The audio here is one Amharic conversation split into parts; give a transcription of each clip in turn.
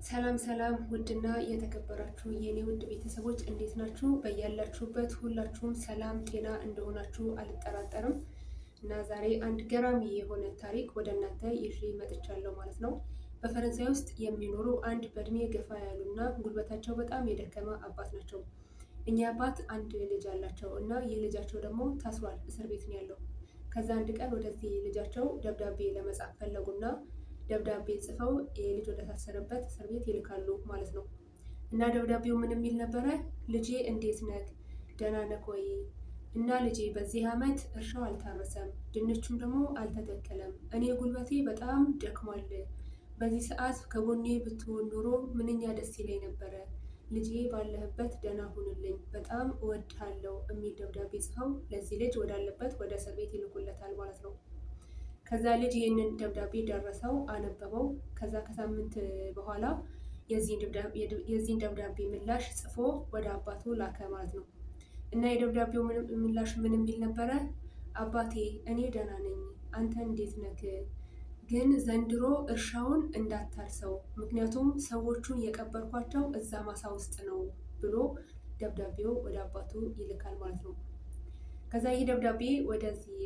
ሰላም ሰላም ውድና የተከበራችሁ የኔ ውድ ቤተሰቦች እንዴት ናችሁ? በያላችሁበት ሁላችሁም ሰላም ጤና እንደሆናችሁ አልጠራጠርም። እና ዛሬ አንድ ገራሚ የሆነ ታሪክ ወደ እናንተ ይዤ መጥቻለሁ ማለት ነው። በፈረንሳይ ውስጥ የሚኖሩ አንድ በእድሜ ገፋ ያሉና ጉልበታቸው በጣም የደከመ አባት ናቸው። እኚህ አባት አንድ ልጅ አላቸው እና ይህ ልጃቸው ደግሞ ታስሯል፣ እስር ቤት ነው ያለው። ከዛ አንድ ቀን ወደዚህ ልጃቸው ደብዳቤ ለመጻፍ ፈለጉና ደብዳቤ ጽፈው የልጅ ወደ ታሰረበት እስር ቤት ይልካሉ ማለት ነው። እና ደብዳቤው ምን የሚል ነበረ? ልጄ እንዴት ነህ? ደህና ነህ ወይ? እና ልጄ በዚህ ዓመት እርሻው አልታረሰም፣ ድንቹም ደግሞ አልተተከለም። እኔ ጉልበቴ በጣም ደክሟል። በዚህ ሰዓት ከጎኔ ብትሆን ኖሮ ምንኛ ደስ ይለኝ ነበረ። ልጄ ባለህበት ደህና ሁንልኝ፣ በጣም እወድሃለሁ የሚል ደብዳቤ ጽፈው ለዚህ ልጅ ወዳለበት ወደ እስር ቤት ይልኩለታል ማለት ነው። ከዛ ልጅ ይህንን ደብዳቤ ደረሰው፣ አነበበው። ከዛ ከሳምንት በኋላ የዚህን ደብዳቤ ምላሽ ጽፎ ወደ አባቱ ላከ ማለት ነው። እና የደብዳቤው ምላሽ ምን የሚል ነበረ? አባቴ እኔ ደህና ነኝ፣ አንተ እንዴት ነህ? ግን ዘንድሮ እርሻውን እንዳታርሰው፣ ምክንያቱም ሰዎቹን የቀበርኳቸው እዛ ማሳ ውስጥ ነው ብሎ ደብዳቤው ወደ አባቱ ይልካል ማለት ነው። ከዛ ይህ ደብዳቤ ወደዚህ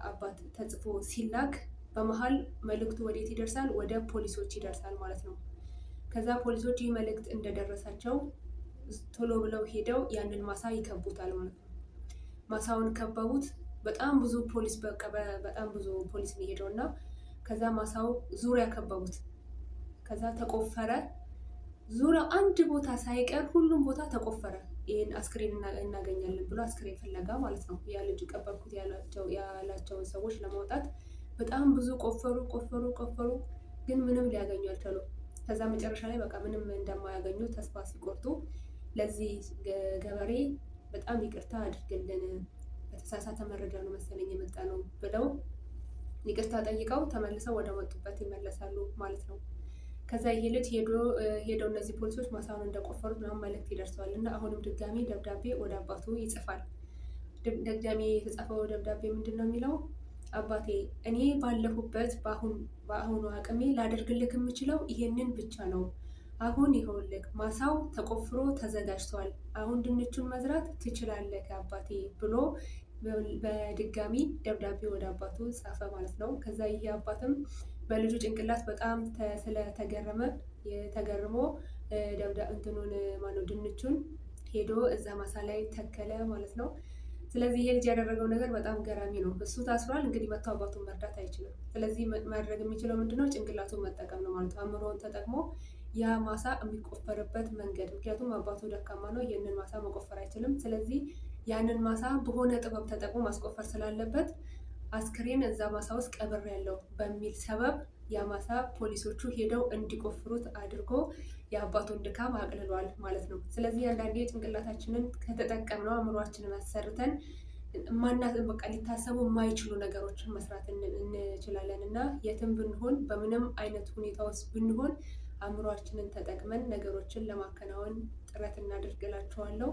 አባት ተጽፎ ሲላክ በመሃል መልእክቱ ወዴት ይደርሳል? ወደ ፖሊሶች ይደርሳል ማለት ነው። ከዛ ፖሊሶች ይህ መልእክት እንደደረሳቸው ቶሎ ብለው ሄደው ያንን ማሳ ይከቡታል ማለት ነው። ማሳውን ከበቡት። በጣም ብዙ ፖሊስ በጣም ብዙ ፖሊስ ነው የሄደው እና ከዛ ማሳው ዙሪያ ከበቡት። ከዛ ተቆፈረ። ዙሪያው አንድ ቦታ ሳይቀር ሁሉም ቦታ ተቆፈረ። ይህን አስክሬን እናገኛለን ብሎ አስክሬን ፍለጋ ማለት ነው። ያ ልጅ ቀበርኩት ያላቸውን ሰዎች ለማውጣት በጣም ብዙ ቆፈሩ፣ ግን ምንም ሊያገኙ አልቻሉም። ከዛ መጨረሻ ላይ በቃ ምንም እንደማያገኙ ተስፋ ሲቆርጡ ለዚህ ገበሬ በጣም ይቅርታ አድርግልን፣ በተሳሳተ መረጃ ነው መሰለኝ የመጣ ነው ብለው ይቅርታ ጠይቀው ተመልሰው ወደ መጡበት ይመለሳሉ ማለት ነው። ከዛ ይሄ ልጅ ሄደው እነዚህ ፖሊሶች ማሳውን እንደቆፈሩት ምናምን መልእክት ይደርሰዋል እና አሁንም ድጋሚ ደብዳቤ ወደ አባቱ ይጽፋል። ድጋሚ የተጻፈው ደብዳቤ ምንድን ነው የሚለው? አባቴ እኔ ባለሁበት በአሁኑ አቅሜ ላደርግልክ የምችለው ይሄንን ብቻ ነው። አሁን ይኸውልህ ማሳው ተቆፍሮ ተዘጋጅቷል። አሁን ድንቹን መዝራት ትችላለህ አባቴ ብሎ በድጋሚ ደብዳቤ ወደ አባቱ ጻፈ ማለት ነው። ከዛ ይሄ አባትም በልጁ ጭንቅላት በጣም ተገርሞ ድንቹን ሄዶ እዛ ማሳ ላይ ተከለ ማለት ነው። ስለዚህ ይሄ ልጅ ያደረገው ነገር በጣም ገራሚ ነው። እሱ ታስሯል፣ እንግዲህ መጥቶ አባቱን መርዳት አይችልም። ስለዚህ ማድረግ የሚችለው ምንድነው? ጭንቅላቱን መጠቀም ነው ማለት ነው። አእምሮውን ተጠቅሞ ያ ማሳ የሚቆፈርበት መንገድ፣ ምክንያቱም አባቱ ደካማ ነው፣ ይህንን ማሳ መቆፈር አይችልም። ስለዚህ ያንን ማሳ በሆነ ጥበብ ተጠቅሞ ማስቆፈር ስላለበት አስክሬን እዛ ማሳ ውስጥ ቀብሬያለሁ በሚል ሰበብ ያ ማሳ ፖሊሶቹ ሄደው እንዲቆፍሩት አድርጎ የአባቱን ድካም አቅልሏል ማለት ነው። ስለዚህ አንዳንዴ ጭንቅላታችንን ከተጠቀምነው አእምሯችንን አሰርተን በቃ ሊታሰቡ የማይችሉ ነገሮችን መስራት እንችላለን እና የትም ብንሆን በምንም አይነት ሁኔታ ውስጥ ብንሆን አእምሯችንን ተጠቅመን ነገሮችን ለማከናወን ጥረት እናደርግላችኋለሁ።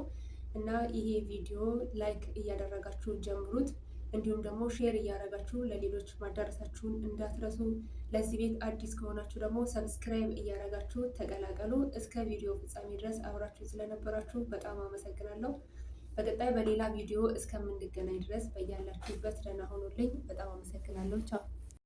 እና ይሄ ቪዲዮ ላይክ እያደረጋችሁ ጀምሩት። እንዲሁም ደግሞ ሼር እያደረጋችሁ ለሌሎች ማዳረሳችሁን እንዳትረሱ። ለዚህ ቤት አዲስ ከሆናችሁ ደግሞ ሰብስክራይብ እያደረጋችሁ ተቀላቀሉ። እስከ ቪዲዮ ፍጻሜ ድረስ አብራችሁ ስለነበራችሁ በጣም አመሰግናለሁ። በቀጣይ በሌላ ቪዲዮ እስከምንገናኝ ድረስ በያላችሁበት ደህና ሆኑልኝ። በጣም አመሰግናለሁ። ቻው